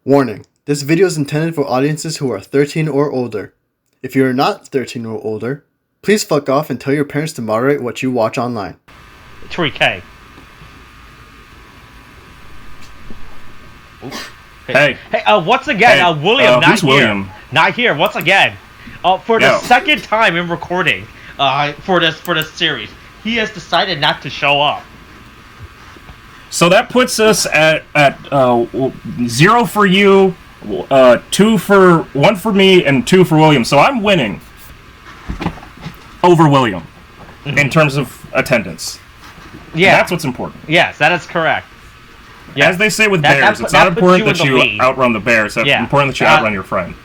Warning, this video is intended for audiences who are 13 or older. If you are not 13 or older, please fuck off and tell your parents to moderate what you watch online. Tariq, hey. Hey. Hey, once again, William, not who's here. William? Not here, once again. For the second time in recording, for this series, he has decided not to show up. So that puts us at 0 for you, 1 for me, and 2 for William. So I'm winning over William in terms of attendance. Yeah, that's what's important. Yes, that is correct. Yes. As they say with bears, it's not important that you outrun the bears. It's important that you outrun your friend.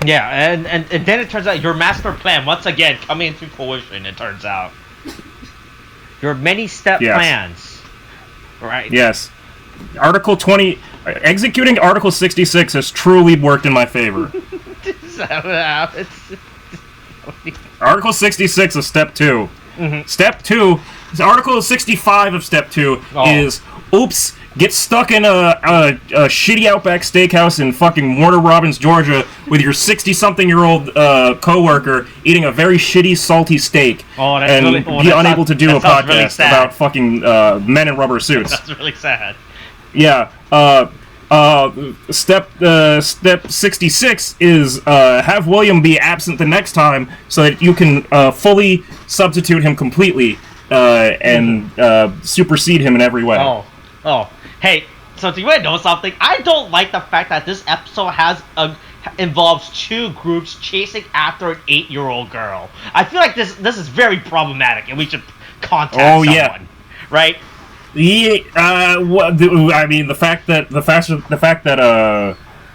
Yeah, and then it turns out your master plan once again coming into fruition. It turns out your many-step plans, right? Yes, Article 20, executing Article 66 has truly worked in my favor. Article 66 of Step 2. Step 2, Article 65 of Step 2 is, oops, get stuck in a shitty Outback Steakhouse in fucking Warner Robins, Georgia, with your 60-something-year-old coworker eating a very shitty, salty steak, and be unable to do a podcast about fucking men in rubber suits. That's really sad. Yeah. Step 66 is have William be absent the next time so that you can fully substitute him completely and supersede him in every way. Hey, so do you want to know something? I don't like the fact that this episode involves two groups chasing after an 8-year-old girl. I feel like this is very problematic, and we should contact someone, right? Yeah, I mean, the fact that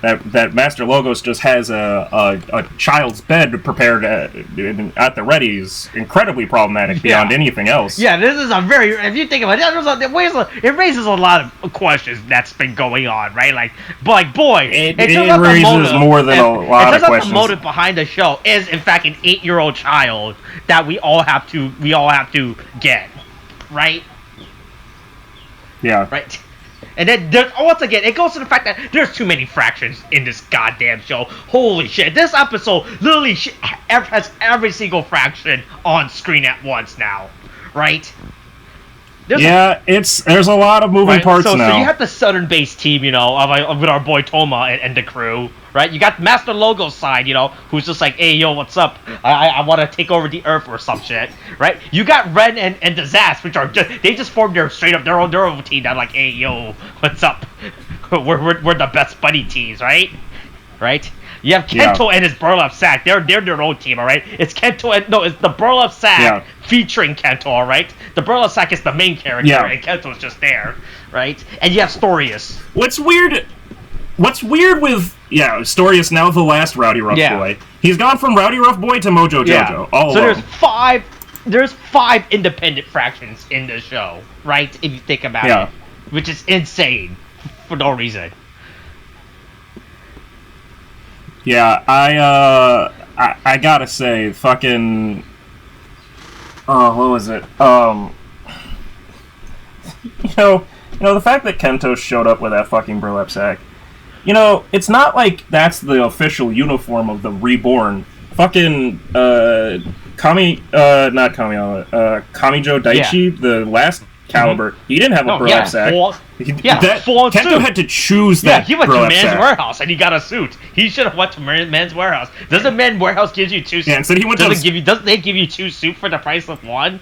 that Master Logos just has a child's bed prepared at the ready is incredibly problematic beyond anything else. Yeah, this is a very, if you think about it, it raises a lot of questions that's been going on, right? It raises more than a lot of questions. The motive behind the show is, in fact, an 8-year-old child that we all have to get, right? Yeah. Right. And then, once again, it goes to the fact that there's too many fractions in this goddamn show. Holy shit. This episode literally has every single fraction on screen at once now. Right? There's a lot of moving parts now. So you have the southern-based team, with our boy Toma and the crew, right? You got Master Logo's side, who's just like, hey, yo, what's up? I want to take over the Earth or some shit, right? You got Ren and Disaster, which are they just formed their own team. They're like, hey, yo, what's up? We're the best buddy teams, right? Right? You have Kento and his Burlap Sack. They're their own team, all right? It's Kento it's the Burlap Sack featuring Kento, all right? The Burlap Sack is the main character, and Kento's just there, right? And you have Storius. What's weird with Storius, now the last Rowdy Rough Boy. He's gone from Rowdy Rough Boy to Mojo Jojo. All so there's five independent fractions in the show, right? If you think about it, which is insane for no reason. Yeah, I gotta say, fucking, what was it? The fact that Kento showed up with that fucking burlap sack, it's not like that's the official uniform of the Reborn. Fucking, Kamijo Daichi, the last Caliber, he didn't have a burlap sack. Kento had to choose that. He went to Man's Warehouse and he got a suit. He should have went to Man's Warehouse. Doesn't Man's Warehouse give you 2 suits? Yeah, instead he went doesn't they give you 2 suits for the price of 1?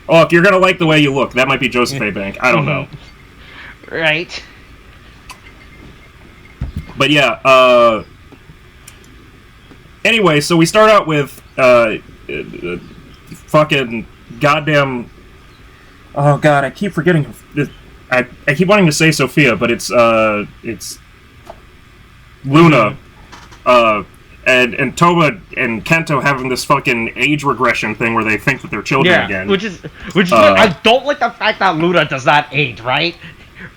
Oh, if you're gonna like the way you look, that might be Joseph A. Bank. I don't know. Right. But anyway, so we start out with fucking goddamn. Oh god, I keep forgetting. I keep wanting to say Sophia, but it's Luna, and Toma and Kento having this fucking age regression thing where they think that they're children again. Which is I don't like the fact that Luna does not age, right?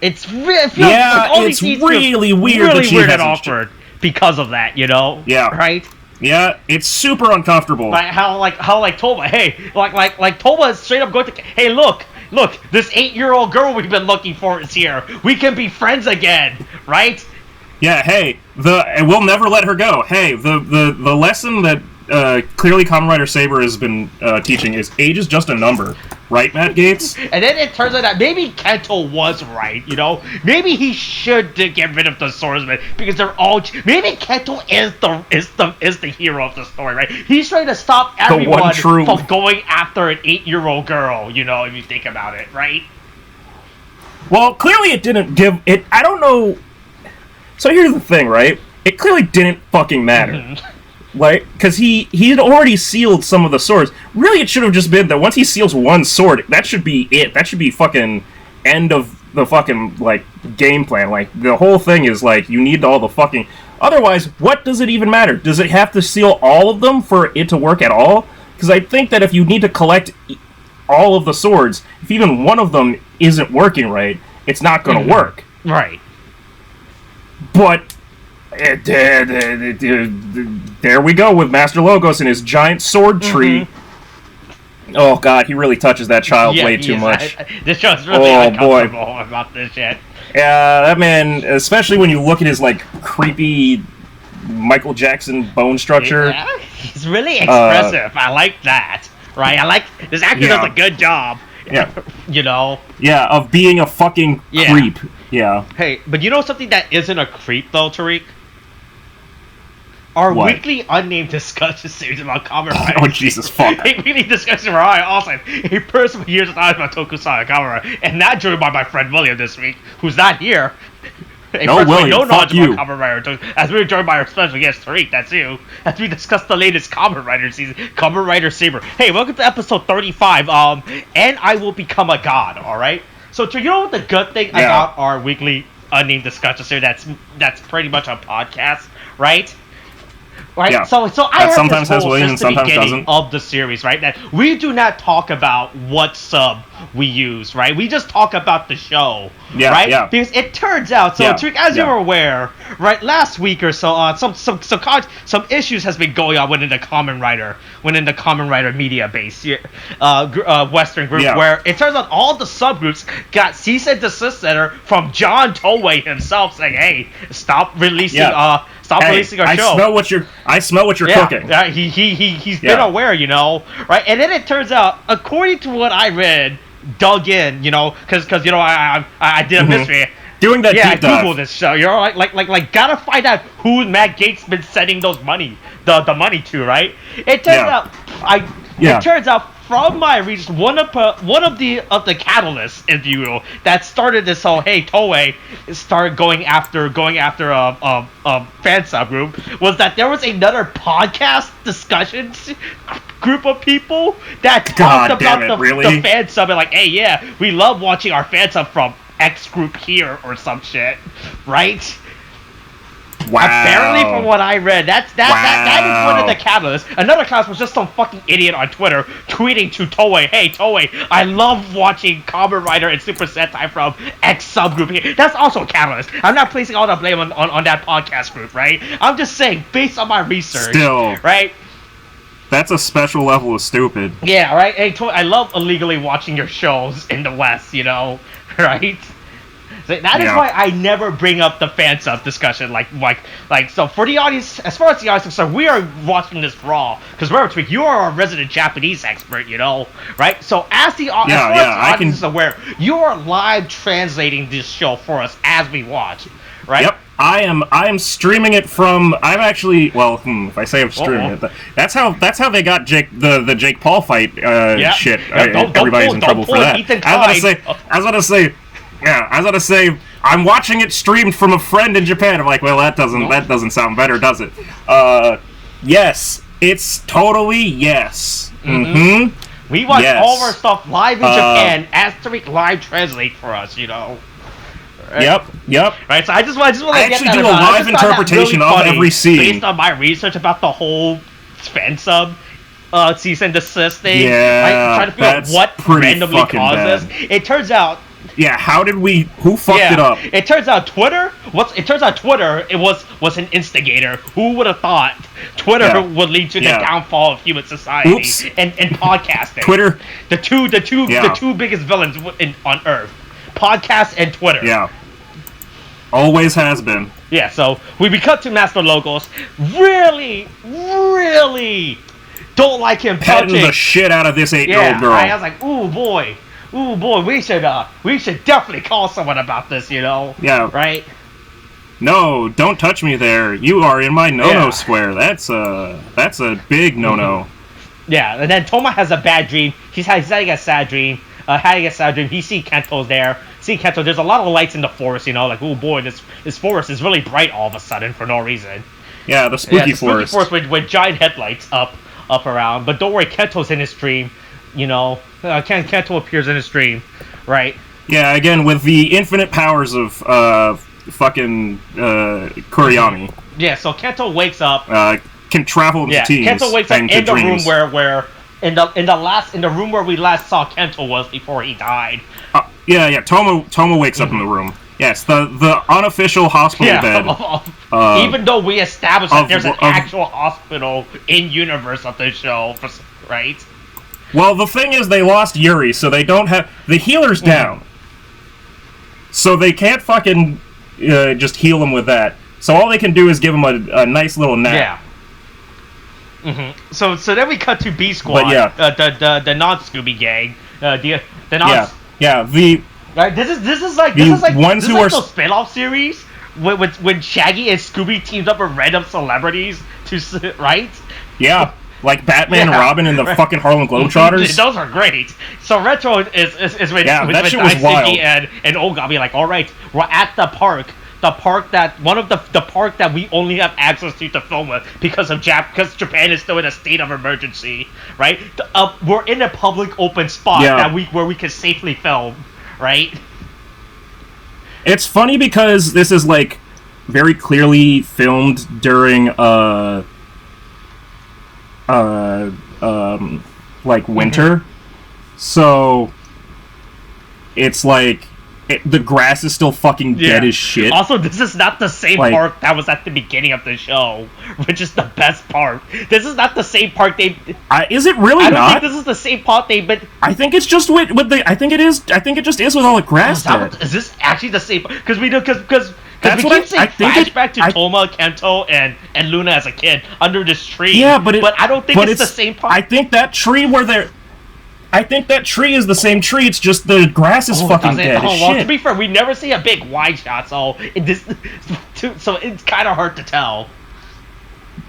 It's it's really weird and awkward because of that, Yeah. Right? Yeah, it's super uncomfortable. Like how Toma, hey, like Toma is straight up going to, hey, look, look, this 8-year-old girl we've been looking for is here. We can be friends again, right? Yeah, hey, and we'll never let her go. Hey, the lesson that clearly Kamen Rider Saber has been teaching is age is just a number, right, Matt Gates? And then it turns out that maybe Kento was right, you know? Maybe he should get rid of the swordsman because they're all. Maybe Kento is the hero of the story, right? He's trying to stop everyone from going after an 8-year-old girl, you know, if you think about it, right? Well, clearly it didn't give it. I don't know. So here's the thing, right? It clearly didn't fucking matter. Like, because he had already sealed some of the swords. Really, it should have just been that once he seals one sword, that should be it. That should be fucking end of the fucking, like, game plan. Like, the whole thing is, like, you need all the fucking... Otherwise, what does it even matter? Does it have to seal all of them for it to work at all? Because I think that if you need to collect all of the swords, if even one of them isn't working right, it's not going to work. Right. But there we go with Master Logos and his giant sword tree. Oh god, he really touches that child way too much. This show's really uncomfortable about this shit. Yeah, that man, especially when you look at his like creepy Michael Jackson bone structure. Yeah, he's really expressive. I like that. Right? I like this actor does a good job. Yeah. You know? Yeah, of being a fucking creep. Yeah. Hey, but you know something that isn't a creep, though, Tariq? Our weekly unnamed discussion series about Kamen Rider. Oh, Jesus, fuck. A weekly discussion where I also a person who hears knowledge about tokusatsu and Kamen Rider, and not joined by my friend William this week, who's not here. No, William, fuck you. Kamen Rider, as we were joined by our special guest, Tariq, that's you, as we discuss the latest Kamen Rider season, Kamen Rider Saber. Hey, welcome to episode 35, and I will become a god, alright? So, you know what the good thing about our weekly unnamed discussion series, that's pretty much a podcast, right? Right, yeah. So I have sometimes this has whole William, since the beginning doesn't. of the series, right? That we do not talk about what sub we use, right? We just talk about the show, right? Yeah. Because it turns out, so Tariq, as you're aware, right? Last week or so, some issues has been going on within the Kamen Rider media base, Western group, where it turns out all the subgroups got cease and desist letter from John Toei himself saying, "Hey, stop releasing releasing our show." I smell what you're cooking. Yeah, he's been aware, you know, right? And then it turns out, according to what I read, dug in, you know, because you know I did a mystery. Doing that deep dive. I Googled this show, you know, like gotta find out who Matt Gates been sending those money to, right? It turns out it turns out from my research, one of the catalysts, if you will, that started this whole Toei started going after a fan subgroup was that there was another podcast discussion group of people that talked about the fan sub and like, hey, yeah, we love watching our fan sub from X group here or some shit, right? Wow. Apparently, from what I read, that is one of the catalysts. Another catalyst was just some fucking idiot on Twitter tweeting to Toei, "Hey Toei, I love watching Kamen Rider and Super Sentai from X subgroup here." That's also a catalyst. I'm not placing all the blame on that podcast group, right? I'm just saying, based on my research, right? That's a special level of stupid. Yeah, right. Hey Toei, I love illegally watching your shows in the West, you know, right? So that is why I never bring up the fan sub discussion, like so for the audience, as far as the audience is concerned, we are watching this raw because remember, Tweak, you are a resident Japanese expert, you know, right? So as the audience is aware, you are live translating this show for us as we watch, right? Yep. I am streaming it from. I'm actually if I say I'm streaming it, that's how they got the Jake Paul fight shit. Everybody's in trouble for that. I was gonna say, I'm watching it streamed from a friend in Japan. I'm like, well, that doesn't sound better, does it? Yes, it's totally yes. Mm-hmm. We watch all of our stuff live in Japan as Tariq live translate for us, you know. Right? Yep. Right, so I just want to actually do a live interpretation of every scene based on my research about the whole fan sub cease and desist thing. Yeah, right? Trying to figure out what randomly caused this. It turns out Yeah, how did we? Who fucked it up? It turns out Twitter. It was an instigator. Who would have thought Twitter would lead to the downfall of human society and podcasting? Twitter. The two biggest villains on Earth, podcast and Twitter. Yeah. Always has been. Yeah. So we cut to Master Logos. Really don't like him petting the shit out of this 8-year-old girl. I was like, ooh boy, we should definitely call someone about this, you know? Yeah. Right? No, don't touch me there. You are in my no-no square. That's a big no-no. Yeah, and then Toma has a bad dream. He's having a sad dream. He sees Kento's there. There's a lot of lights in the forest, you know, like, oh boy, this forest is really bright all of a sudden for no reason. Yeah, the spooky forest. With giant headlights up around. But don't worry, Kento's in his dream, you know. Kento appears in his dream, right? Yeah, again, with the infinite powers of fucking Kuriyami. Yeah, so Kento wakes up. Can travel into teams. Kento wakes up in the dreams. room where in the room where we last saw Kento was before he died. Toma wakes up in the room. Yes, the unofficial hospital bed. Even though we established that there's an actual hospital in universe of the show, right? Well, the thing is, they lost Yuri, so they don't have the healer's down, so they can't fucking just heal him with that. So all they can do is give him a nice little nap. Yeah. So then we cut to B Squad, the non-Scooby gang, the non. Right, this is like those spin-off series when Shaggy and Scooby teams up with random celebrities to right. Yeah, like Batman and Robin and the fucking Harlem Globetrotters. Those are great. So Retro is with that shit was wild. and Ogami like, all right, we're at the park. The park that we only have access to film with because Japan is still in a state of emergency, right? We're in a public open spot where we can safely film, right? It's funny because this is like very clearly filmed during like winter, so it's like. The grass is still fucking dead as shit. Also, this is not the same park that was at the beginning of the show, which is the best part. This is not the same park they. Is it really not? I don't think this is the same park they. But I think it's just with the. I think it is. I think it just is with all the grass dead. Is this actually the same? Because we do because we keep saying flashback to Toma, Kento, and Luna as a kid under this tree. Yeah, but I don't think it's the same park. I think that tree where they're. I think that tree is the same tree. It's just the grass is fucking dead as shit. To be fair, we never see a big wide shot, so it's kind of hard to tell.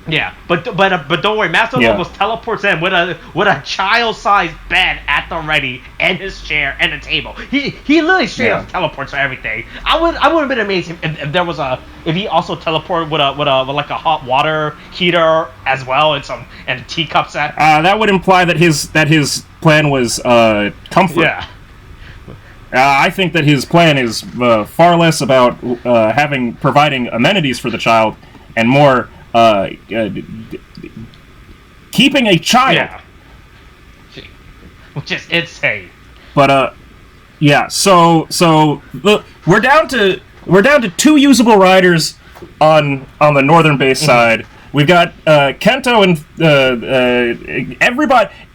Yeah, but don't worry, Master Logos teleports in with a child-sized bed at the ready, and his chair and a table. He literally straight up teleports for everything. I would have been amazed if he also teleported with a hot water heater as well and teacups at. That would imply that his plan was comfort. Yeah. I think that his plan is far less about providing amenities for the child and more. Keeping a child, which is insane. But so look, we're down to 2 usable riders on the northern base side. We've got Kento and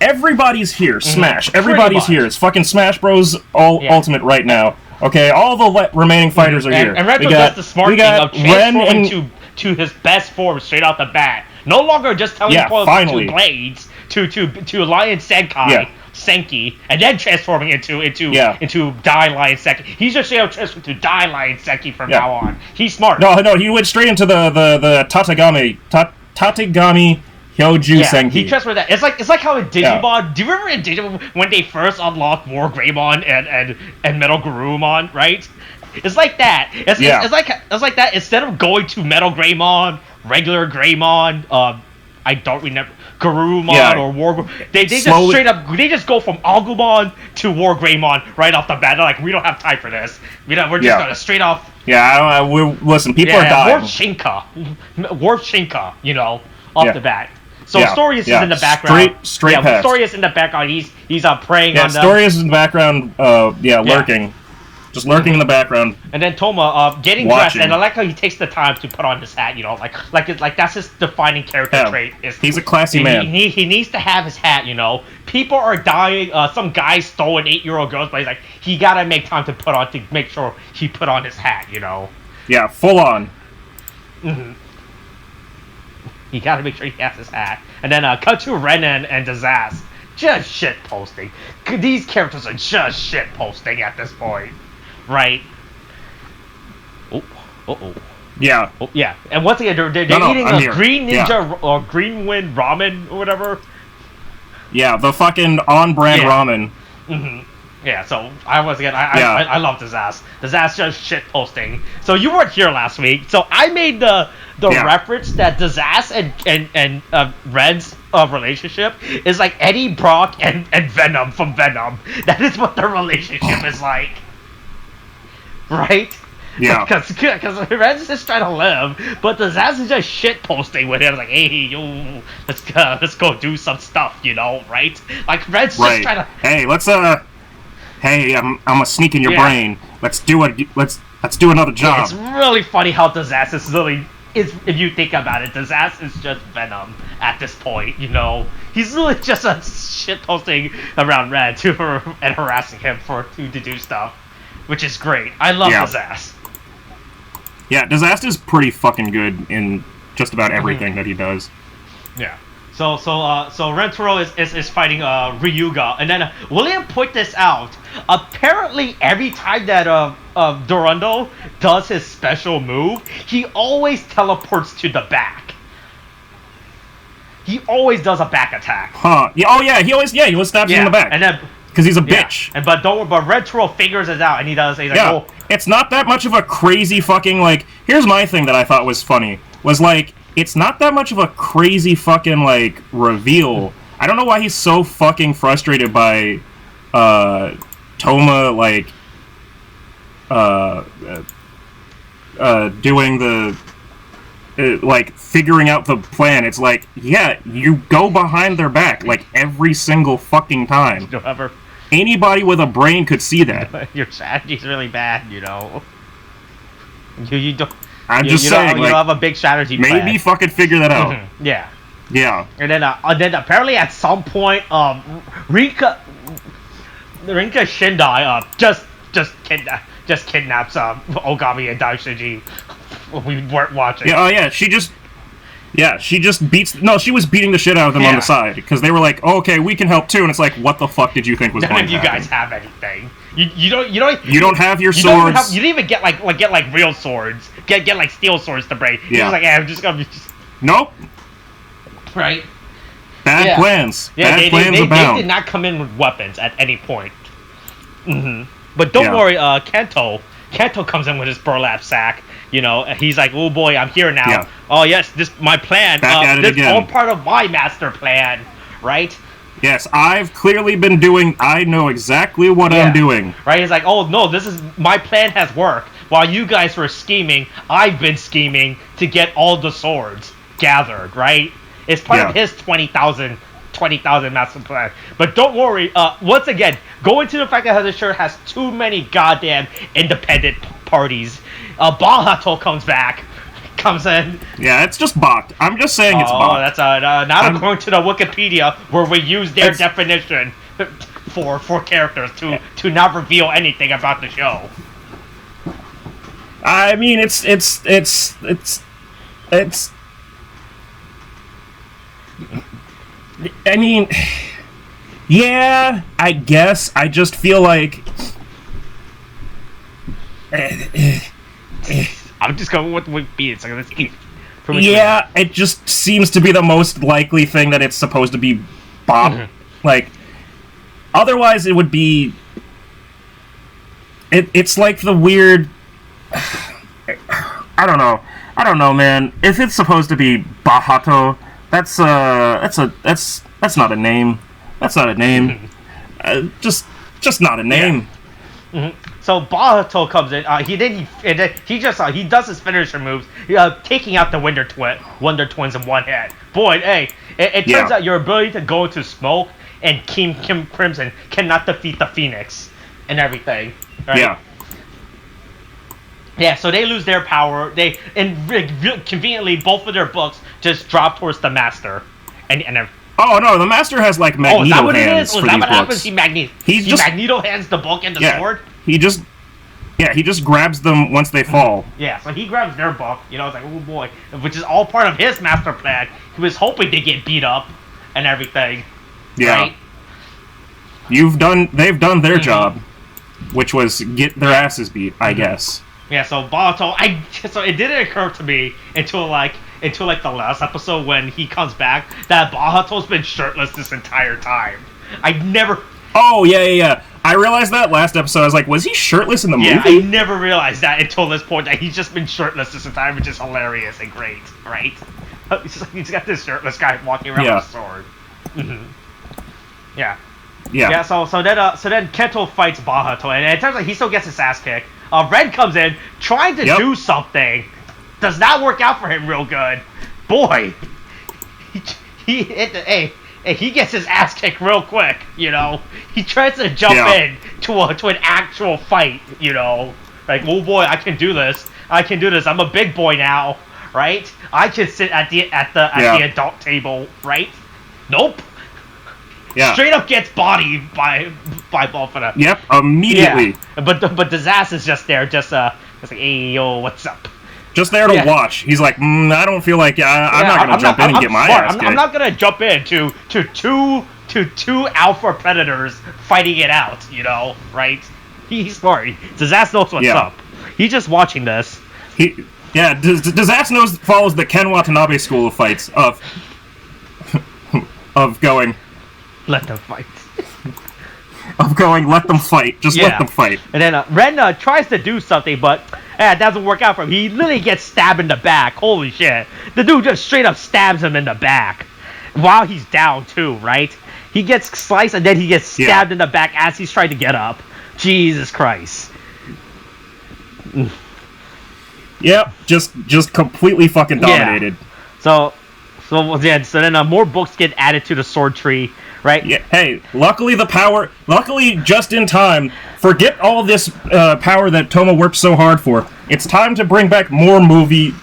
everybody's here. Smash, everybody's here. It's fucking Smash Bros. Ultimate right now. Okay, all the remaining fighters are here. And Retro does the smart thing of transforming to his best form straight out the bat. No longer just teleporting to Blades to Lion Senki, and then transforming into Die Lion Senki. He's just straight up transferring to Die Lion Senki from now on. He's smart. No, he went straight into the Tatagami Hyoju Senki. He transferred that. It's like how in Digimon. Do you remember in Digimon when they first unlocked War Greymon and Metal Garurumon, right? It's like that. It's like that. Instead of going to Metal Greymon, regular Greymon, I don't remember Garurumon or War. They just straight up. They just go from Agumon to War Greymon right off the bat. They're like, we don't have time for this. We're just gonna straight off. Yeah, listen. People are dying. Warp Shinka, off the bat. So Storius is in the background. Straight past. Storius in the background. He's preying on them. Storius is in the background. Lurking. just lurking in the background. And then Toma, getting Watching. dressed, and I like how he takes the time to put on his hat. You know, like that's his defining character trait. Is he's a classy man. He needs to have his hat. You know, people are dying. Some guy stole an 8-year-old girl's, but he's like, he gotta make time to make sure he put on his hat. You know. Yeah, full on. Mm-hmm. He gotta make sure he has his hat. And then cut to Ren and Discuses. Just shit posting. These characters are just shit posting at this point, right? Oh. Yeah. Oh, yeah. And once again, they're eating a green ninja or green wind ramen or whatever. Yeah, the fucking on-brand ramen. Mm-hmm. Yeah. So I love Discuses. Discuses just shit posting. So you weren't here last week, so I made the reference that Discuses and Red's relationship is like Eddie Brock and Venom from Venom. That is what their relationship is like, right? Yeah. Because Red's just trying to live, but Discuses is just shit posting with him. Like, hey, yo, let's go do some stuff, you know, right? Like Red's just trying to. Hey, Hey, I'm gonna sneak in your brain. Let's do another job. It's really funny how Discuses is, if you think about it, Discuses is just Venom at this point, you know. He's really just a shit posting around Red and harassing him to do stuff, which is great. I love Discuses. Yeah, Discuses is pretty fucking good in just about everything that he does. Yeah. So Rentaro is fighting Ryuga, and then William put this out. Apparently, every time that Dorando does his special move, he always teleports to the back. He always does a back attack. Huh? Yeah. Oh yeah. He always stabs you in the back. And then because he's a bitch. And but Rentaro figures it out, and he's like, oh. It's not that much of a crazy fucking like. Here's my thing that I thought was funny was like. It's not that much of a crazy fucking, like, reveal. I don't know why he's so fucking frustrated by, Toma, like, doing the, like, figuring out the plan. It's like, yeah, you go behind their back, like, every single fucking time. However, anybody with a brain could see that. Your strategy's really bad, you know. You don't... I'm just saying, you don't have a big strategy plan. Maybe fucking figure that out. Yeah. Yeah. And then apparently at some point, Rinka Shindai just kidnaps Ogami and Daishiji. We weren't watching. Yeah. Oh yeah. She just beats. No, she was beating the shit out of them on the side because they were like, oh, "Okay, we can help too." And it's like, "What the fuck did you think was going to happen?" None of you guys have anything. You don't have your swords. You didn't even get like real swords. Get like steel swords to break. Yeah. You're like, I'm just gonna be. Nope. Right. Bad plans. Yeah, Bad plans abound. They did not come in with weapons at any point. But don't worry, Kanto comes in with his burlap sack. You know, he's like, oh boy, I'm here now. Yeah. Oh yes, this my plan. This is all part of my master plan, right? Yes, I've clearly been doing. I know exactly what I'm doing. Right? He's like, oh no, this is my plan has worked. While you guys were scheming, I've been scheming to get all the swords gathered. Right? It's part of his 20,000 master plan. But don't worry. Once again, go into the fact that his shirt has too many goddamn independent parties. Bahato comes in. Yeah, it's just bot. I'm just saying it's bot. Oh, that's not according to the Wikipedia, where we use their definition for characters to not reveal anything about the show. I mean, it's. I mean, yeah, I guess. I just feel like. I'm just going with Wikipedia. So let's keep. Yeah, it just seems to be the most likely thing that it's supposed to be Bob. Like, otherwise it would be... It's like the weird... I don't know, man. If it's supposed to be Bahato, that's not a name. That's not a name. Just not a name. Yeah. So Bahato comes in. He does his finisher moves, taking out the Wonder Twins in one hit. Boy, hey, it turns out your ability to go into smoke and Kim Crimson cannot defeat the Phoenix and everything. Right? Yeah. Yeah, so they lose their power. Conveniently, both of their books just drop towards the master, and Oh no, the master has like magneto is that what it hands is? for Is that these what happens? books. He magneto hands the book and the sword. He just grabs them once they fall. Yeah, so he grabs their book. You know, it's like, oh boy, which is all part of his master plan. He was hoping to get beat up and everything. Yeah. Right? They've done their job, which was get their asses beat, I guess. Yeah, so Bahato, so it didn't occur to me until the last episode when he comes back that Bahato's been shirtless this entire time. I never. Oh yeah. I realized that last episode. I was like, was he shirtless in the movie? Yeah, I never realized that until this point that he's just been shirtless this entire time, which is hilarious and great, right? He's got this shirtless guy walking around with a sword. Yeah. Yeah, so then Kento fights Bahato, and it turns out he still gets his ass kicked. Red comes in, trying to do something. Does not work out for him real good. Boy, he gets his ass kicked real quick, you know. He tries to jump in to an actual fight, you know. Like, oh boy, I can do this. I'm a big boy now, right? I can sit at the adult table, right? Nope. Yeah. Straight up gets bodied by both of them. Yep, immediately. Yeah. But Disaster is just there, just like, hey yo, what's up? Just there to watch. He's like, I don't feel like I'm not gonna jump in and get my ass kicked. I'm not gonna jump in to two alpha predators fighting it out. You know, right? He's smart. Disaster knows what's up. He's just watching this. Disaster follows the Ken Watanabe school of fights of going. Let them fight. Let them fight. Just let them fight. And then Ren tries to do something, but it doesn't work out for him. He literally gets stabbed in the back. Holy shit. The dude just straight up stabs him in the back. While he's down, too, right? He gets sliced, and then he gets stabbed in the back as he's trying to get up. Jesus Christ. Yep, just completely fucking dominated. So then more books get added to the sword tree. Right? Yeah. Hey, luckily just in time, forget all this power that Toma worked so hard for. It's time to bring back more movie,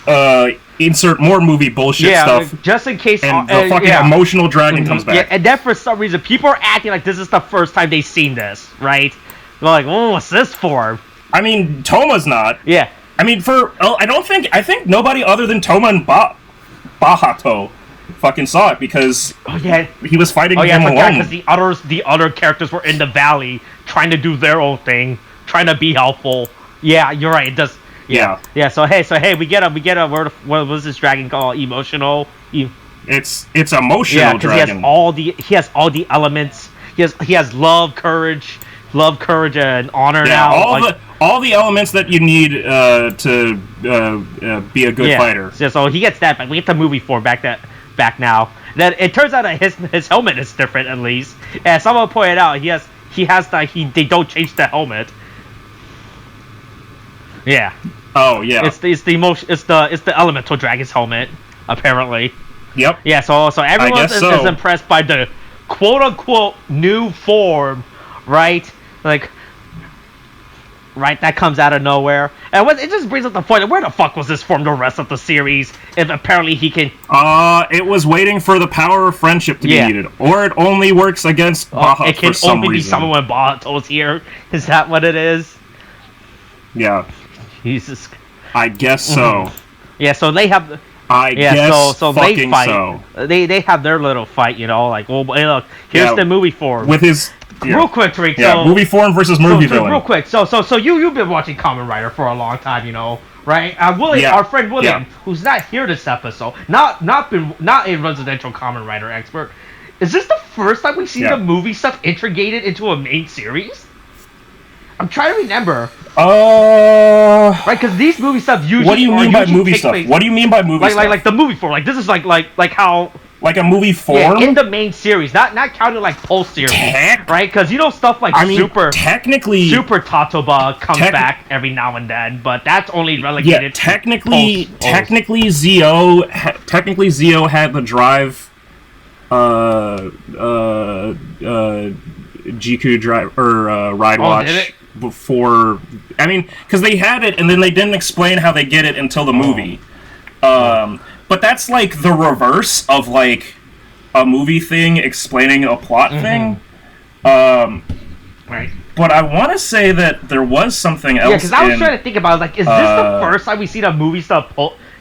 insert more movie bullshit stuff. Just in case... And the fucking emotional dragon comes back. Yeah, and then for some reason, people are acting like this is the first time they've seen this, right? They're like, oh, what's this for? I mean, Toma's not. Yeah. I mean, I think nobody other than Toma and Bahato fucking saw it because he was fighting him alone. Because the other characters were in the valley trying to do their own thing, trying to be helpful. Yeah, you're right. It does. Yeah. So hey, we get a what was this dragon called? Emotional. It's emotional dragon. He has all the elements. He has love, courage, and honor now. All the elements that you need to be a good fighter. So he gets that back. We get the movie form back now. Then it turns out that his helmet is different at least. And someone pointed out they don't change the helmet. Yeah. Oh yeah. It's the elemental dragon's helmet apparently. Yep. Yeah. So everyone is impressed by the quote unquote new form, right? Like. Right, that comes out of nowhere. And it just brings up the point of where the fuck was this from the rest of the series if apparently he can... It was waiting for the power of friendship to be needed. Or it only works against Baha for some reason. It can only be someone when Bahato's here. Is that what it is? Yeah. Jesus. I guess so. Yeah, so they have... so they fight. So. They have their little fight, you know, like, well, hey, look, here's the movie form. With his... Yeah. Real quick, Tariq. Yeah, movie form versus movie villain. Real quick. So you've been watching Kamen Rider for a long time, you know, right? William, our friend William, who's not here this episode, not a residential Kamen Rider expert. Is this the first time we've seen the movie stuff integrated into a main series? I'm trying to remember. Right, because these movie stuff usually. What do you mean by movie stuff? What do you mean by movie stuff? Like the movie form. Like this is like how. Like a movie form? Yeah, in the main series, not counting like post series, right? Because you know stuff like Super Tatoba comes back every now and then, but that's only relegated. Yeah, technically Zio had the drive GQ drive or Ride Oh, Watch did it? before. I mean, because they had it and then they didn't explain how they get it until the movie. But that's like the reverse of like a movie thing explaining a plot thing. Right. But I want to say that there was something else. Yeah, because I was trying to think about, like, is this the first time we see the movie stuff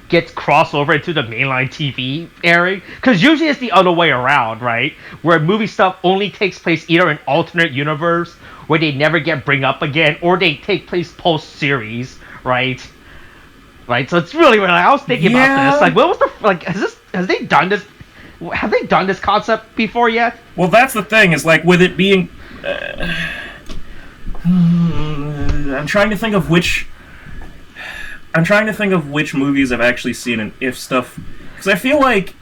gets crossed over into the mainline TV area? Because usually it's the other way around, right? Where movie stuff only takes place either in alternate universe, where they never get bring up again, or they take place post-series, right? Right, so it's really weird. Like, I was thinking about this. Like, what was the... Like, has they done this... Have they done this concept before yet? Well, that's the thing, is, like, with it being... I'm trying to think of which movies I've actually seen and if stuff, because I feel like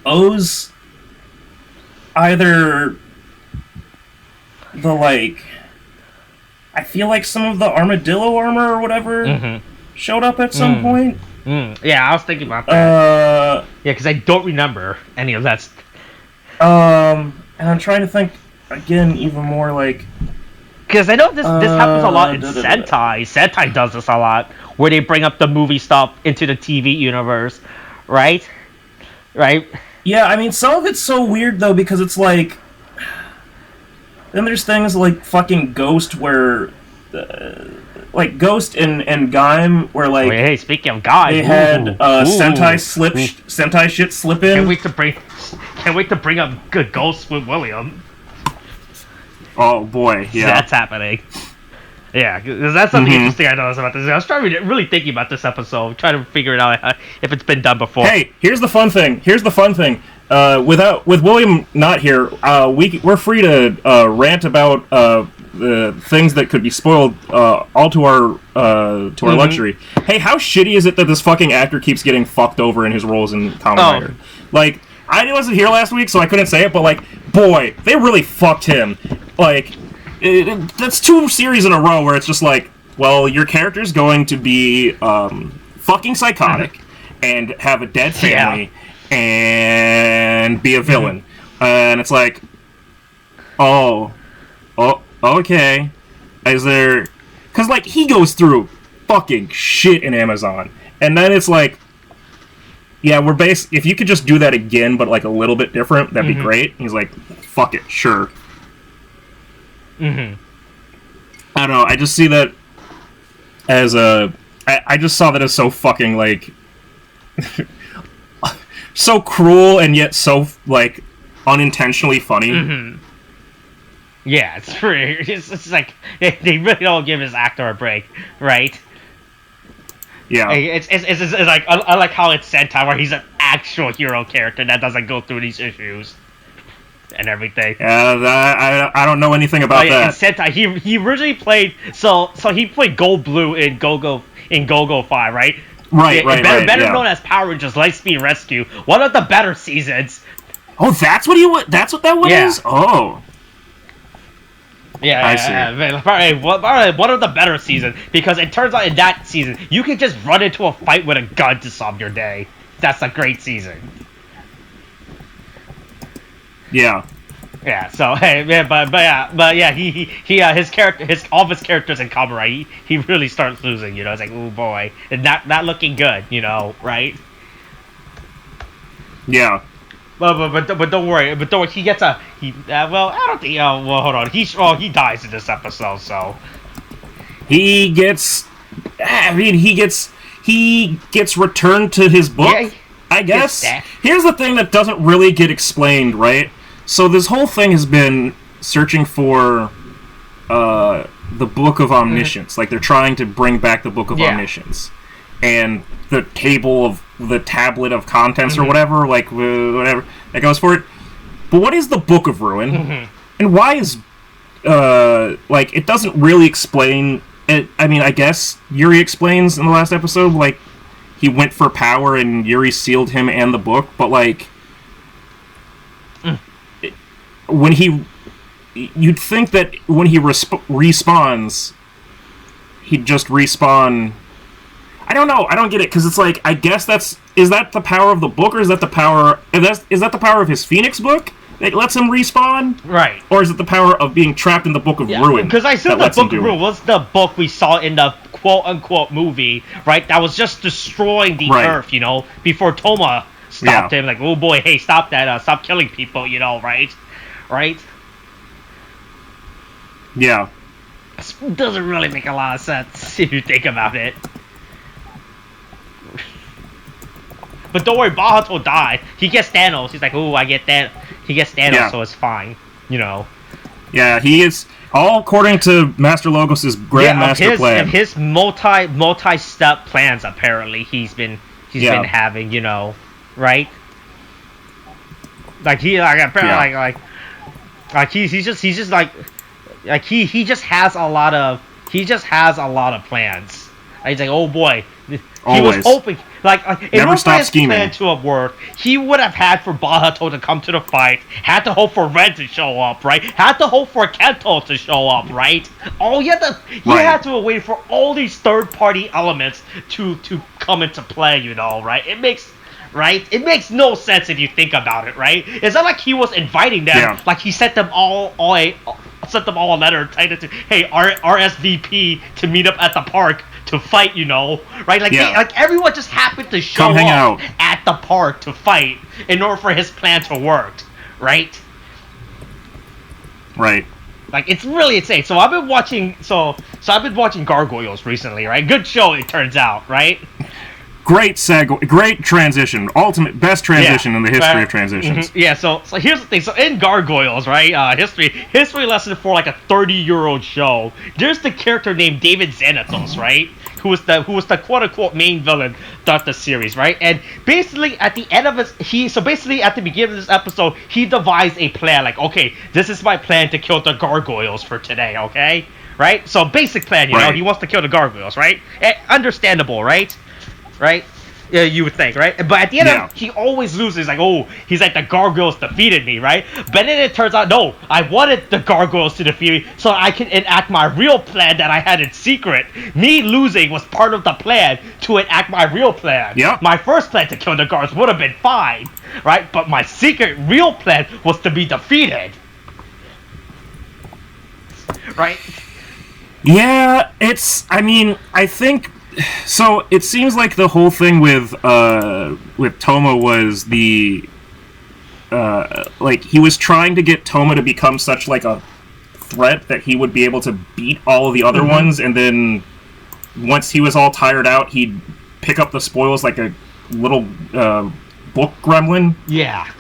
O's either the like, I feel like some of the armadillo armor or whatever showed up at some point. Yeah, I was thinking about that. Yeah, because I don't remember any of that. And I'm trying to think again, even more like, because I know this happens a lot in Sentai. Sentai does this a lot, where they bring up the movie stuff into the TV universe, right? Right? Yeah, I mean, some of it's so weird though, because it's like, then there's things like fucking Ghost, where like Ghost and Gaim, where like, wait, hey, speaking of Gaim, they had Sentai shit slip in. Can't wait to bring up good Ghost with William. Oh boy, yeah, that's happening. Yeah, because that's something interesting I noticed about this. I was really thinking about this episode, trying to figure it out if it's been done before. Hey, here's the fun thing. With William not here, we're free to rant about the things that could be spoiled, all to our luxury. Hey, how shitty is it that this fucking actor keeps getting fucked over in his roles in Kamen Rider? Like, I wasn't here last week, so I couldn't say it, but like, boy, they really fucked him. Like, that's 2 series in a row where it's just like, well, your character's going to be fucking psychotic and have a dead family and be a villain. And it's like, oh, okay. Is there... Because, like, he goes through fucking shit in Amazon. And then it's like, yeah, if you could just do that again, but, like, a little bit different, that'd be great. And he's like, fuck it, sure. I don't know, I just see that as I just saw that as so fucking, like, so cruel and yet so, like, unintentionally funny. Yeah, it's pretty. It's like they really don't give this actor a break, right? Yeah. It's like I like how it's Sentai, where he's an actual hero character that doesn't go through these issues and everything. I don't know anything about that. In Sentai, he originally played so he played Gold Blue in Go-Go 5, right? Right. Better known as Power Rangers Lightspeed Rescue, one of the better seasons. Oh, that's what that one is? Oh. Yeah, I see. One of the better seasons, because it turns out in that season you can just run into a fight with a gun to solve your day. That's a great season. Yeah. Yeah. So hey, man, but yeah, his all of his characters in Kamen Rider, he really starts losing. You know, it's like, oh boy, and not looking good. You know, right? Yeah. But don't worry. But don't worry. He gets I don't think. Well, hold on. He dies in this episode. So he gets. I mean, he gets returned to his book. Yeah, I guess. Here's the thing that doesn't really get explained, right? So this whole thing has been searching for the Book of Omniscience. Like, they're trying to bring back the Book of Omniscience. And the tablet of contents or whatever, like, whatever that goes for it. But what is the Book of Ruin? And why is, like, it doesn't really explain it. I mean, I guess Yuri explains in the last episode, like, he went for power and Yuri sealed him and the book, but, like, when you'd think that when he respawns, he'd just respawn. I don't know. I don't get it, because it's like, I guess is that the power of the book, or is that the power of his Phoenix book? that lets him respawn? Right. Or is it the power of being trapped in the Book of Ruin? Because I said the Book of Ruin was the book we saw in the quote-unquote movie, right? That was just destroying the Earth, you know, before Toma stopped him. Like, oh boy, hey, stop that, stop killing people, you know, right? Right? Yeah. It doesn't really make a lot of sense if you think about it. But don't worry, Bahato died. He gets Thanos. He's like, oh, I get that. He gets Thanos, so it's fine. You know. Yeah, he is all according to Master Logos' Grandmaster plan. His multi-step plans. Apparently, he's been having. You know, right? Like he apparently he's just like he just has a lot of plans. He's like, oh boy. He was hoping, like in order for his plan to have worked, he would have had for Bahato to come to the fight, had to hope for Red to show up, right? Had to hope for Kento to show up, right? He had to wait for all these third-party elements to come into play, you know, right? It makes no sense if you think about it, right? It's not like he was inviting them, like he sent them all a letter titled to, hey, RSVP to meet up at the park to fight, you know, right? Like, like everyone just happened to show up at the park to fight in order for his plan to work, right? Right. Like, it's really insane. So I've been watching Gargoyles recently, right? Good show, it turns out, right? Great segue, great transition, ultimate best transition in the history of transitions. Mm-hmm. Yeah, so here's the thing. So in Gargoyles, right, history lesson for like a 30-year-old show. There's the character named David Xanatos, right, who was the quote unquote main villain throughout the series, right? And basically at the end of at the beginning of this episode, he devised a plan. Like, okay, this is my plan to kill the Gargoyles for today, okay, right? So basic plan, you know, he wants to kill the Gargoyles, right? Understandable, right? Right? Yeah, you would think, right? But at the end of it, he always loses. Like, oh, he's like, the Gargoyles defeated me, right? But then it turns out, no, I wanted the Gargoyles to defeat me so I can enact my real plan that I had in secret. Me losing was part of the plan to enact my real plan. Yeah. My first plan to kill the Gargoyles would have been fine, right? But my secret, real plan was to be defeated. Right? Yeah, I think... So it seems like the whole thing with Toma was like he was trying to get Toma to become such like a threat that he would be able to beat all of the other ones, and then once he was all tired out, he'd pick up the spoils like a little book gremlin. Yeah.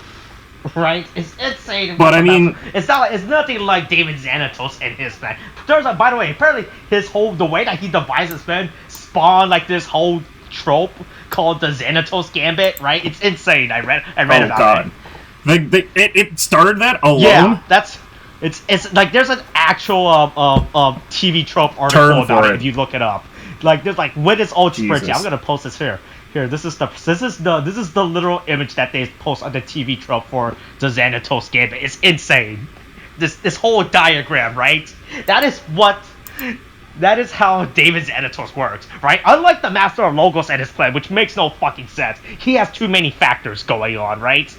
Right? It's insane. But I mean, it's nothing like David Xanatos and his plan. Turns out, by the way, apparently the way that he devises plan spawned like this whole trope called the Xanatos Gambit, right? It's insane. I read about it. It started that alone? Yeah, it's like there's an actual TV trope article about it if you look it up. Like there's like when it's old spreadsheet. I'm gonna post this here. Here, this is the literal image that they post on the TV trope for the Xanatos Gambit. It's insane. This whole diagram, right? That is how David Xanatos works, right? Unlike the Master of Logos and his plan, which makes no fucking sense. He has too many factors going on, right?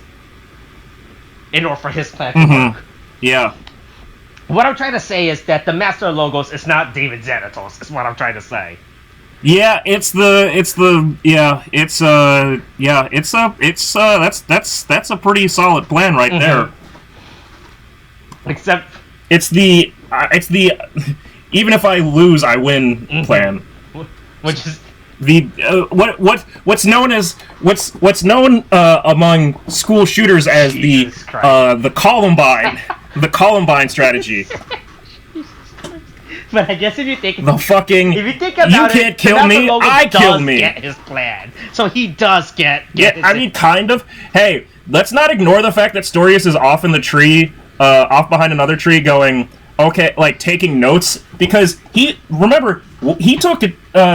In order for his plan to work. Yeah. What I'm trying to say is that the Master of Logos is not David Xanatos, is what I'm trying to say. Yeah, that's a pretty solid plan right there. Except it's the even if I lose, I win plan. Which is the what's known among school shooters as the Columbine strategy. But I guess if you think about it, you can't kill me, I kill me. Get his plan, so he does get. Kind of. Hey, let's not ignore the fact that Storius is off in the tree, off behind another tree, going like taking notes because he took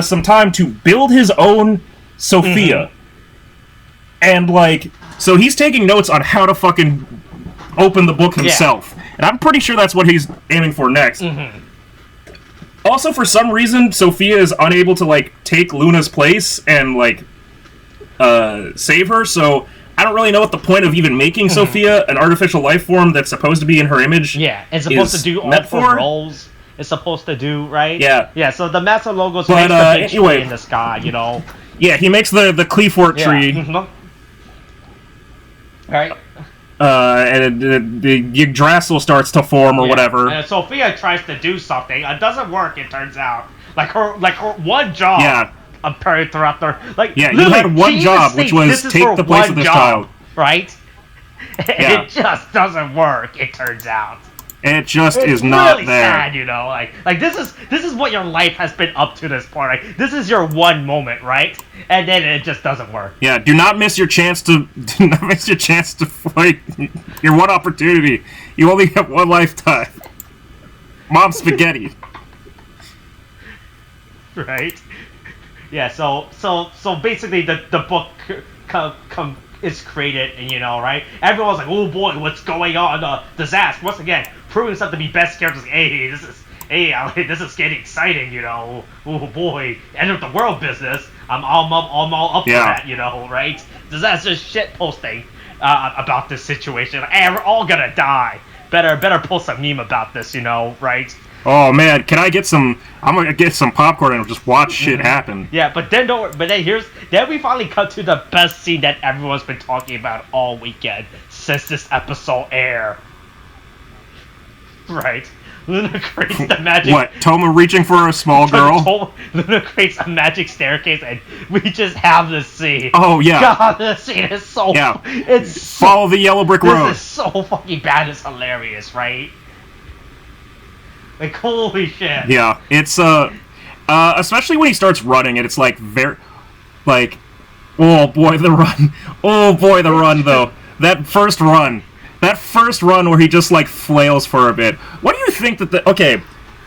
some time to build his own Sophia, and so he's taking notes on how to fucking open the book himself, and I'm pretty sure that's what he's aiming for next. Also, for some reason, Sophia is unable to, take Luna's place and, save her, so I don't really know what the point of even making Sophia an artificial life form that's supposed to be in her image. Yeah, it's supposed to do all four roles. It's supposed to do, right? Yeah. Yeah, so the master logos makes the big tree in the sky, you know? Yeah, he makes the Cleafort tree. Alright. And the Yggdrasil starts to form or whatever. And Sophia tries to do something. It doesn't work, it turns out. Like her one job. Yeah. Apparent throughout their you had one job, which was take the place of this child. Right? And it just doesn't work, it turns out. It just is not really there. Sad, you know, like this is what your life has been up to this point. Like this is your one moment, right? And then it just doesn't work. Yeah, do not miss your chance to fight. Your one opportunity. You only have one lifetime. Mom spaghetti. Right? Yeah. So basically, the book is created, and you know, right? Everyone's like, "Oh boy, what's going on?" Disaster once again, proving himself to be best characters. Like, this is getting exciting, you know. Oh boy, end of the world business. I'm all up for that, you know, right? Disaster shit posting about this situation. Like, hey, we're all gonna die. Better post some meme about this, you know, right? Oh man, can I get some? I'm gonna get some popcorn and just watch shit happen. Yeah, but then then we finally cut to the best scene that everyone's been talking about all weekend since this episode aired. Right, Luna creates the magic. What? Toma reaching for a small girl? Luna creates a magic staircase, and we just have this scene. Oh yeah. God, this scene is so. Yeah. It's follow the yellow brick road. This is so fucking bad. It's hilarious, right? Like, holy shit. Yeah, it's, especially when he starts running, and it's, like, oh boy, the run. Oh boy, the run, though. That first run where he just, like, flails for a bit. What do you think that okay,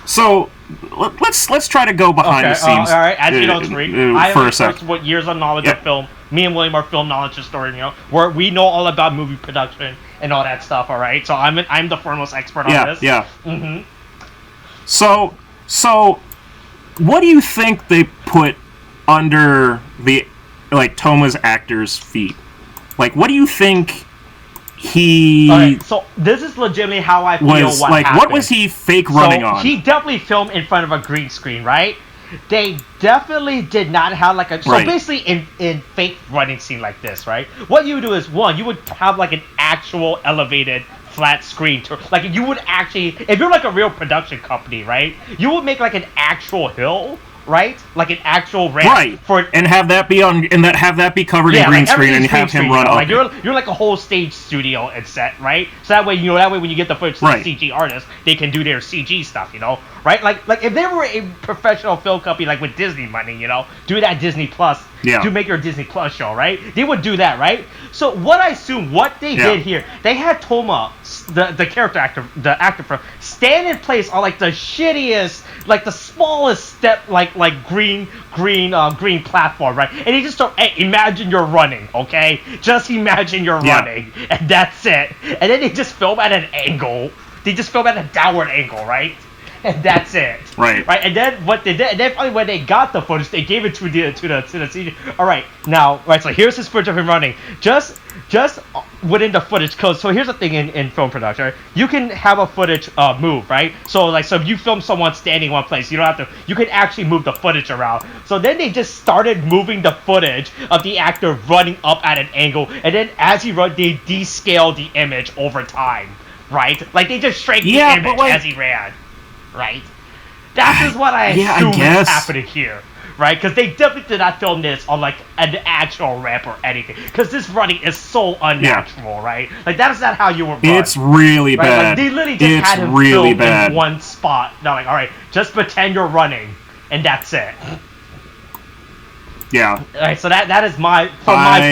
so, let's try to go behind the scenes. Alright, as you know, Tariq, I for have a sec. what years of knowledge of film. Me and William are film knowledge historian, you know, where we know all about movie production and all that stuff, alright? So I'm the foremost expert on this. Yeah. Mm-hmm. So, what do you think they put under the, like, Toma's actor's feet? Like, what do you think he... Alright, so this is legitimately how I feel what happened. What was he fake running on? He definitely filmed in front of a green screen, right? They definitely did not have, like, a... So basically, in fake running scene like this, right? What you would do is, one, you would have, like, an actual elevated... flat screen like you would actually, if you're like a real production company, right, you would make like an actual hill, right, like an actual ramp, right, and have that be covered in green screen and have him run up. Like you're like a whole stage studio and set, right? So that way, you know, when you get the footage to the CG artists, they can do their CG stuff, you know, right? Like if they were a professional film company, like with Disney money, you know, do that Disney Plus, to make your Disney Plus show, right? They would do that, right? So what I assume what they did here, they had Toma, the character actor, the actor from, stand in place on like the shittiest, like the smallest step, like green platform, right? And he just started, hey, imagine you're running, okay? Just imagine you're running, and that's it. And then they just film at an angle. They just film at a downward angle, right? And that's it. Right. And then what they did, and then finally when they got the footage, they gave it to the CG. All right, now, so here's his footage of him running. Just within the footage, so here's the thing in film production, right? You can have a footage move, right? So if you film someone standing in one place, you don't have to. You can actually move the footage around. So then they just started moving the footage of the actor running up at an angle, and then as he run, they descale the image over time, right? Like they just shrank the image as he ran. Right? That is what I assume is happening here. Right? Because they definitely did not film this on, like, an actual ramp or anything. Because this running is so unnatural, right? Like, that is not how you would run. It's really bad. Like, they literally just had him film in one spot. They're like, alright, just pretend you're running. And that's it. Yeah. Alright, so that is my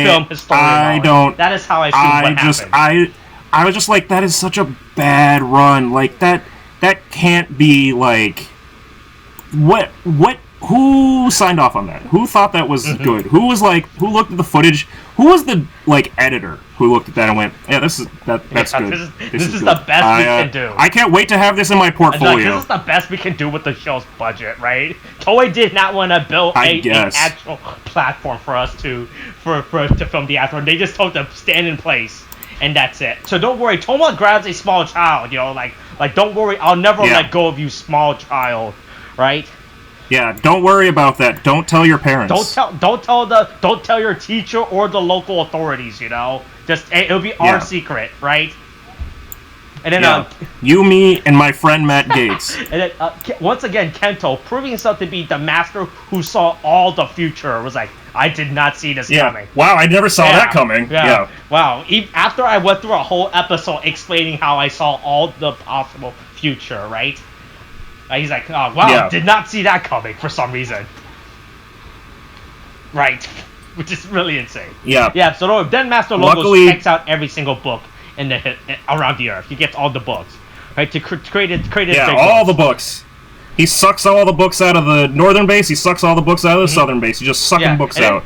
film historian knowledge. That is how I assume what happened. I was just like, that is such a bad run. Like, that can't be, like... What who signed off on that? Who thought that was good? Who was like, who looked at the footage? Who was the like editor who looked at that and went, yeah, that's good. This is good. the best we can do. I can't wait to have this in my portfolio. This is the best we can do with the show's budget, right? Toei did not want to build an actual platform for us to film the afterward. They just told them stand in place, and that's it. So don't worry, Toma grabs a small child, like don't worry, I'll never let go of you, small child, right? Yeah, don't worry about that. Don't tell your parents. Don't tell your teacher or the local authorities. Just it'll be our secret, right? And then you, me, and my friend Matt Gates. And then once again, Kento proving himself to be the master who saw all the future. Was like, I did not see this coming. Wow, I never saw that coming. Yeah. Wow. After I went through a whole episode explaining how I saw all the possible future, right? He's like, oh, wow, did not see that coming for some reason. Right. Which is really insane. Yeah. Yeah, so then Master Logos checks out every single book around the Earth. He gets all the books. Right, to create all the books. He sucks all the books out of the northern base, he sucks all the books out of the southern base. He's just sucking books out.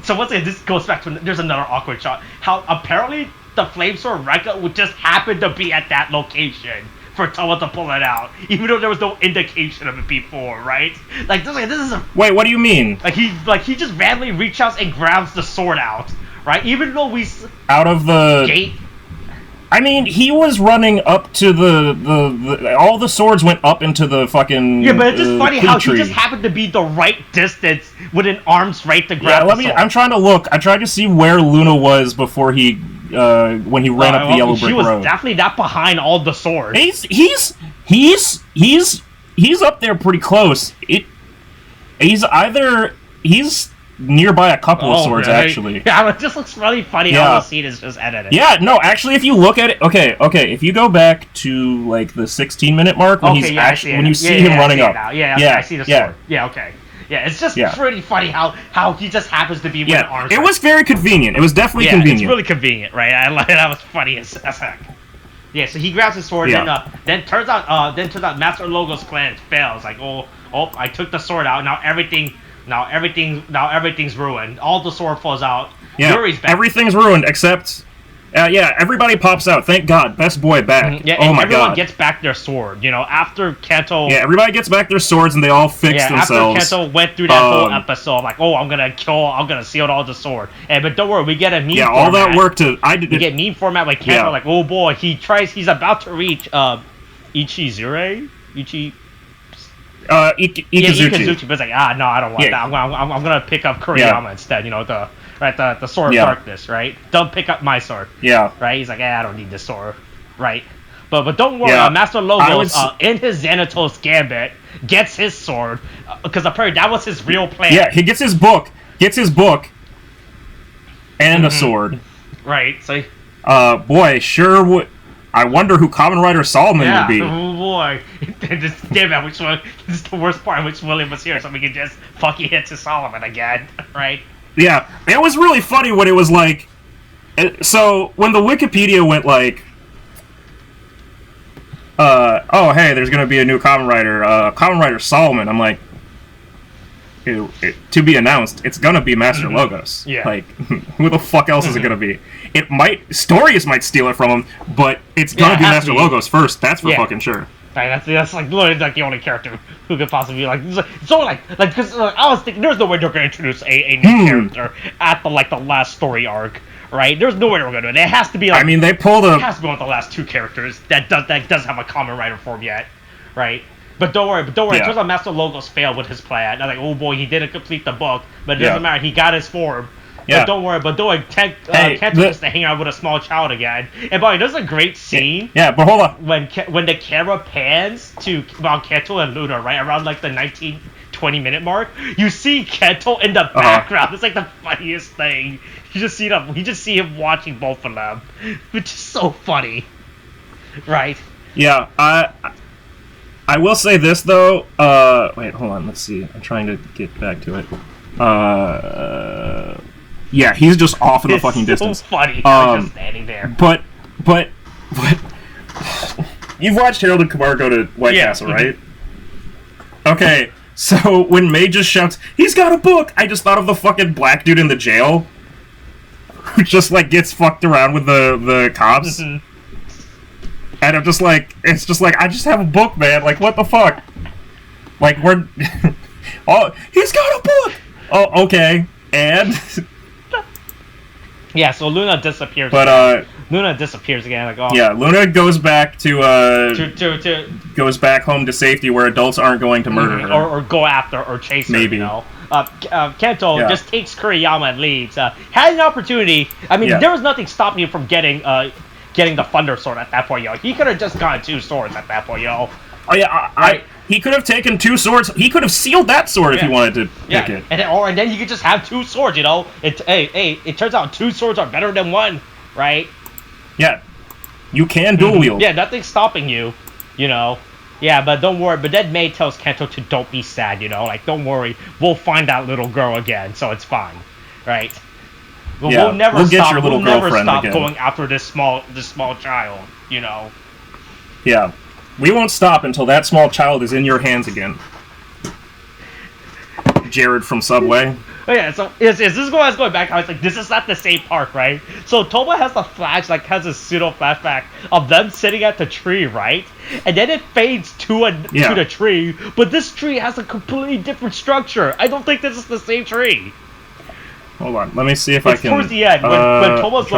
So once again, this goes back to, there's another awkward shot. How apparently the Flamesword Rekka would just happen to be at that location for Toma to pull it out, even though there was no indication of it before, right? Like this is a... Wait, what do you mean? He just randomly reaches out and grabs the sword out, right? Even though we... Out of the... Gate? I mean, he was running up to the all the swords went up into the fucking... Yeah, but it's just funny how he just happened to be the right distance with an arm's right to grab the sword. I'm trying to look. I tried to see where Luna was before he... when he ran up the yellow brick road. He was definitely not behind all the swords. He's up there pretty close. He's nearby a couple of swords, actually. Yeah, it just looks really funny how the scene is just edited. Yeah, no, actually, if you look at it, okay, if you go back to like the 16-minute mark when you see him running up, I see the sword. Yeah, okay. Yeah, it's just pretty funny how he just happens to be with an arm. It was very convenient. It was definitely convenient. It's really convenient, right? That was funny as heck. Yeah, so he grabs his sword, and then turns out Master Logos' plan fails. Like, oh, I took the sword out. Now everything's ruined. All the sword falls out. Yeah, Yuri's back. Everything's ruined except. Everybody pops out. Thank God. Best boy back. Yeah, oh my God. Everyone gets back their sword. After Kanto... Yeah, everybody gets back their swords and they all fix themselves. After Kanto went through that whole episode, like, I'm gonna seal all the sword. But don't worry, we get a meme format. All that work to... We get meme format like Kanto, like, oh boy, he's about to reach Ichizure? Ikazuchi. But it's like, no, I don't want that. I'm gonna pick up Kuriyama instead. The sword of darkness, right? Don't pick up my sword. Yeah. Right. He's like, I don't need this sword, right? But don't worry, Master Logos in his Xanatos Gambit gets his sword because apparently that was his real plan. Yeah, he gets his book, and a sword. Right. So. Boy, sure would. I wonder who Kamen Rider Solomon would be. Oh boy. Damn it, this is the worst part in which William was here, so we can just fucking hit to Solomon again, right? Yeah, it was really funny when it was like... So, when the Wikipedia went like... oh, hey, there's gonna be a new Kamen Rider Solomon, I'm like... to be announced, it's gonna be Master Logos. Yeah. Like, who the fuck else is it gonna be? It might... Storius might steal it from him, but it's gonna be Master Logos first, that's for fucking sure. That's like literally like the only character who could possibly be like so like because I was thinking there's no way they're gonna introduce a new character at the last story arc, right? There's no way they're gonna do it. It has to be like, I mean, they pulled it has to be one of the last two characters that does have a Kamen Rider form yet, right? But don't worry. It turns out Master Logos failed with his plan. I'm like, oh boy, he didn't complete the book, but it doesn't matter. He got his form. Yeah. But don't worry. Kento gets to hang out with a small child again. And boy, there's a great scene. Yeah, but hold on. When the camera pans to Kento and Luna, right around like the 19-20 minute mark, you see Kento in the background. It's like the funniest thing. You just see him watching both of them, which is so funny, right? Yeah, I will say this though. Wait, hold on. Let's see. I'm trying to get back to it. Yeah, he's just off in the fucking distance. It's so funny. Just standing there. But you've watched Harold and Kumar go to White Castle, right? Okay, So when May just shouts, "He's got a book!" I just thought of the fucking black dude in the jail who just like gets fucked around with the cops. And I'm just like, it's just like, I just have a book, man. Like, what the fuck? Like, we're oh, he's got a book. Oh, okay, and yeah. So Luna disappears. But Luna disappears again. Like, oh. Yeah, Luna goes back to goes back home to safety where adults aren't going to murder her. Or go after or chase her, Maybe. you know. Kento just takes Kuriyama and leaves. Had an opportunity. I mean, there was nothing stopping him from getting the Thunder Sword at that point, yo. He could have just gotten 2 swords at that point, yo. Oh yeah, he could have taken 2 swords. He could have sealed that sword if he wanted to pick it. And then you could just have 2 swords, you know. It turns out 2 swords are better than 1, right? Yeah, you can dual wield. Yeah, nothing's stopping you, you know. Yeah, but don't worry. But then May tells Kento to don't be sad, you know. Like, don't worry, we'll find that little girl again, so it's fine, right? We'll never stop. We'll never stop going after this small child, you know. Yeah, we won't stop until that small child is in your hands again. Jared from Subway. Oh yeah, so is this going back? I was like, this is not the same park, right? So Toma has the flash, like has a pseudo flashback of them sitting at the tree, right? And then it fades to the tree, but this tree has a completely different structure. I don't think this is the same tree. Hold on, let me see if I can. Towards the end, when Tomo's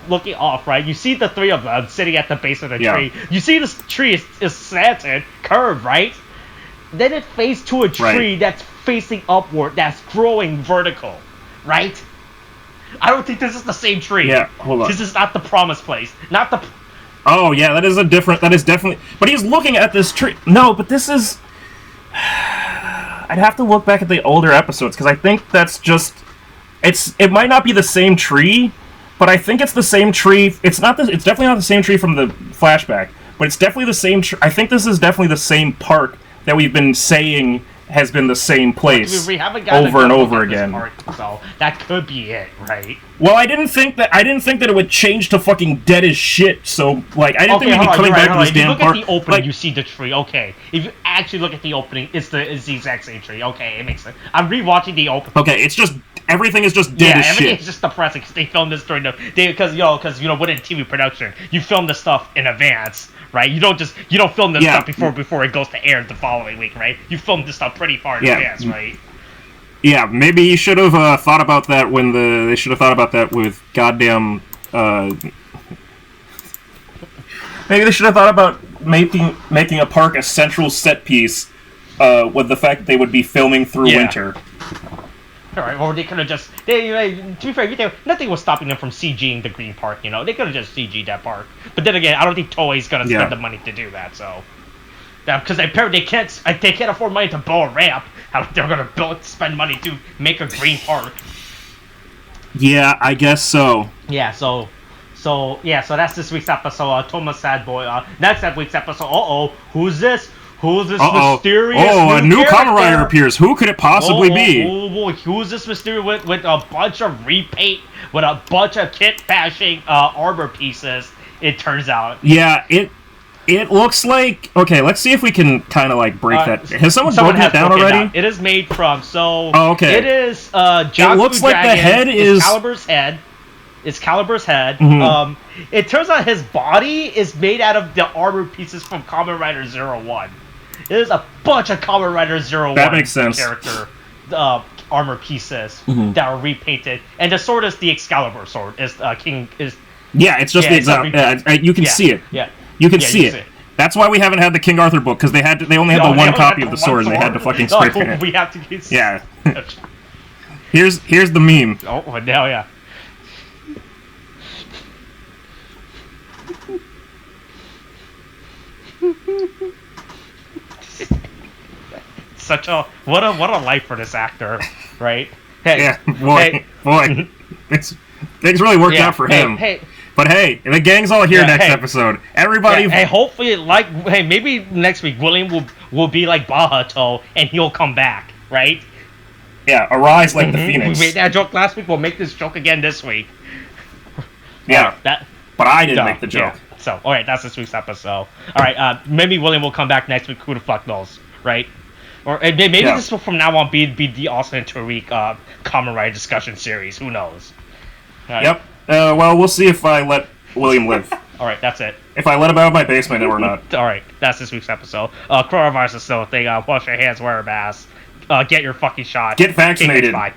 looking off, right? You see the 3 of them sitting at the base of the tree. You see this tree is slanted, curved, right? Then it fades to a tree that's facing upward, that's growing vertical, right? I don't think this is the same tree. Yeah, hold on. This is not the promised place. Not the... Oh, yeah, that is definitely... But he's looking at this tree. No, but this is... I'd have to look back at the older episodes, because I think that's just... It might not be the same tree, but I think it's the same tree. It's definitely not the same tree from the flashback, but it's definitely the same I think this is definitely the same park that we've been saying has been the same place we haven't over and over again. Park, so that could be it, right? Well, I didn't think that it would change to fucking dead as shit. So, like, I didn't think we'd be coming back to this damn park. If you look at the opening, you see the tree. Okay, if you actually look at the opening, it's the exact same tree. Okay, it makes sense. I'm rewatching the opening. Okay, it's just everything is just dead as shit. Yeah, everything is just depressing because they filmed this during because within TV production, you film the stuff in advance. Right, you don't film this stuff before it goes to air the following week, right? You film this stuff pretty far in advance, right? Yeah, maybe you should have thought about that when they should have thought about that with goddamn. Maybe they should have thought about making a park a central set piece, with the fact that they would be filming through winter. Alright, or they could have just... to be fair, nothing was stopping them from CGing the Green Park, you know? They could have just CG'd that park. But then again, I don't think Toei's gonna spend the money to do that, so... Because apparently they can't afford money to build a ramp. How they're gonna spend money to make a Green Park. Yeah, I guess so. Yeah, so that's this week's episode. Toma's Sad Boy. Next week's episode, who's this? Who's this mysterious a new Kamen Rider appears. Who could it possibly be? Oh boy, who's this mysterious with a bunch of repaint, with a bunch of kit bashing armor pieces, it turns out. Yeah, it looks like... Okay, let's see if we can kind of like break that. Has someone broken it down already? It is made from, okay. It is Jaku it looks like the head is... Calibur's head. It's Calibur's head. Mm-hmm. It turns out his body is made out of the armor pieces from Kamen Rider 01. There's a bunch of Kamen Rider 01 that makes sense. character armor pieces that are repainted, and the sword is the Excalibur sword. Yeah, it's just the exact. You can see it. Yeah, you can see it. That's why we haven't had the King Arthur book, because they only had the one copy of the sword, and they had to fucking spray paint it. We have to get. Yeah. here's the meme. Oh, now yeah. What a life for this actor, right? Hey, boy, things really worked out for him. But hey, the gang's all here next episode. Everybody. Hopefully, maybe next week William will be like Bahato and he'll come back, right? Yeah, arise like the Phoenix. We made that joke last week. We'll make this joke again this week. Yeah, but I didn't make the joke. Yeah. So, all right, that's this week's episode. All right, maybe William will come back next week. Who the fuck knows, right? Or maybe this will from now on be the Austin and Tariq Kamen Rider discussion series. Who knows? Right. Yep. Well, we'll see if I let William live. All right, that's it. If I let him out of my basement or not. All right, that's this week's episode. Coronavirus is still a thing. Wash your hands, wear a mask. Get your fucking shot. Get vaccinated. Bye.